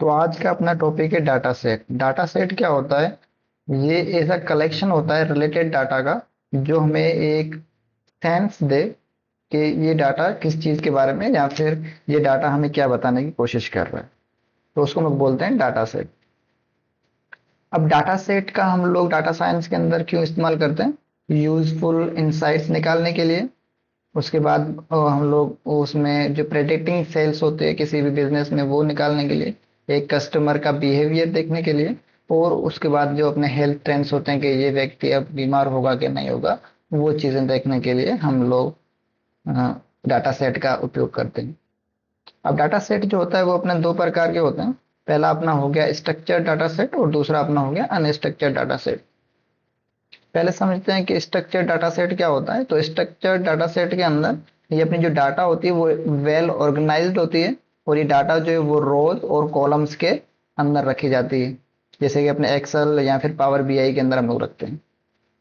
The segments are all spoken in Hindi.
तो आज का अपना टॉपिक है डाटा सेट। डाटा सेट क्या होता है? ये ऐसा कलेक्शन होता है रिलेटेड डाटा का जो हमें एक सेंस दे कि ये डाटा किस चीज के बारे में, या फिर ये डाटा हमें क्या बताने की कोशिश कर रहा है। तो उसको हम लोग बोलते हैं डाटा सेट। अब डाटा सेट का हम लोग डाटा साइंस के अंदर क्यों इस्तेमाल करते हैं? यूजफुल इंसाइट्स निकालने के लिए। उसके बाद हम लोग उसमें जो प्रेडिक्टिंग सेल्स होते हैं किसी भी बिजनेस में वो निकालने के लिए, एक कस्टमर का बिहेवियर देखने के लिए, और उसके बाद जो अपने हेल्थ ट्रेंड्स होते हैं कि ये व्यक्ति अब बीमार होगा कि नहीं होगा, वो चीजें देखने के लिए हम लोग डाटा सेट का उपयोग करते हैं। अब डाटा सेट जो होता है वो अपने दो प्रकार के होते हैं। पहला अपना हो गया स्ट्रक्चर्ड डाटा सेट और दूसरा अपना हो गया अनस्ट्रक्चर्ड डाटा सेट। पहले समझते हैं कि स्ट्रक्चर्ड डाटा सेट क्या होता है। तो स्ट्रक्चर्ड डाटा सेट के अंदर ये अपनी जो डाटा होती है वो वेल ऑर्गेनाइज्ड होती है, और ये डाटा जो है वो रोज और कॉलम्स के अंदर रखी जाती है, जैसे कि अपने एक्सेल या फिर पावर बीआई के अंदर हम लोग रखते हैं।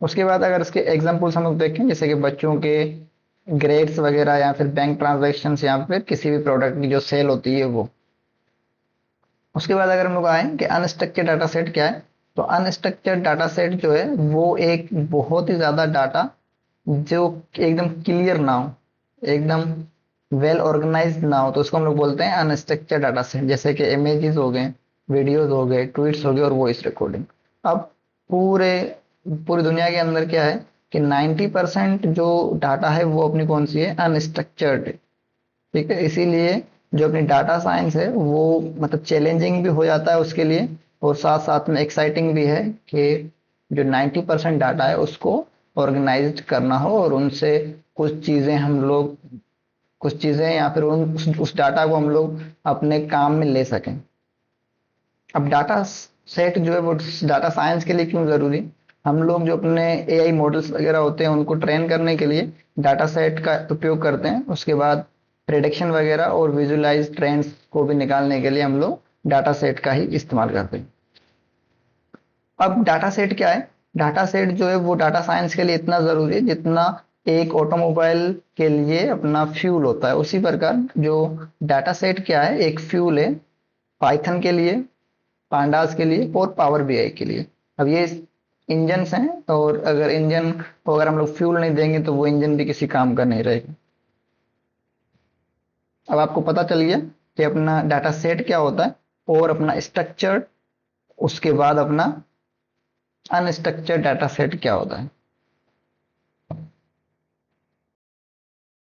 उसके बाद अगर इसके एग्जांपल्स हम लोग देखें, जैसे कि बच्चों के ग्रेड्स वगैरह, या फिर बैंक ट्रांजैक्शन, या फिर किसी भी प्रोडक्ट की जो सेल होती है वो। उसके बाद अगर हम लोग आए कि अनस्ट्रक्चर्ड डाटा सेट क्या है, तो अनस्ट्रक्चर्ड डाटा सेट जो है वो एक बहुत ही ज्यादा डाटा जो एकदम क्लियर ना हो, एकदम वेल ऑर्गेनाइज्ड ना हो, तो उसको हम लोग बोलते हैं अनस्ट्रक्चर्ड डाटा सेट। जैसे कि इमेजेस हो गए, वीडियोस हो गए, ट्वीट्स हो गए और वॉइस रिकॉर्डिंग। अब पूरे पूरी दुनिया के अंदर क्या है कि 90% जो डाटा है वो अपनी कौन सी है? अनस्ट्रक्चर्ड है। ठीक है, इसीलिए जो अपनी डाटा साइंस है वो मतलब चैलेंजिंग भी हो जाता है उसके लिए, और साथ साथ में एक्साइटिंग भी है कि जो 90% डाटा है उसको ऑर्गेनाइज करना हो, और उनसे कुछ चीजें हम लोग, कुछ चीजें या फिर उस डाटा को हम लोग अपने काम में ले सकें। अब डाटा सेट जो है वो डाटा साइंस के लिए क्यों जरूरी? हम लोग जो अपने एआई मॉडल्स वगैरह होते हैं उनको ट्रेन करने के लिए डाटा सेट का उपयोग करते हैं। उसके बाद प्रेडिक्शन वगैरह और विजुअलाइज ट्रेंड्स को भी निकालने के लिए हम लोग डाटा सेट का ही इस्तेमाल करते हैं। अब डाटा सेट क्या है? डाटा सेट जो है वो डाटा साइंस के लिए इतना जरूरी है जितना एक ऑटोमोबाइल के लिए अपना फ्यूल होता है, उसी प्रकार जो डाटा सेट क्या है, एक फ्यूल है पाइथन के लिए, पांडास के लिए और पावर बीआई के लिए। अब ये इंजन हैं, और अगर इंजन को अगर हम लोग फ्यूल नहीं देंगे तो वो इंजन भी किसी काम का नहीं रहेगा। अब आपको पता चल गया कि अपना डाटा सेट क्या होता है और अपना स्ट्रक्चर्ड, उसके बाद अपना अनस्ट्रक्चर्ड डाटा सेट क्या होता है।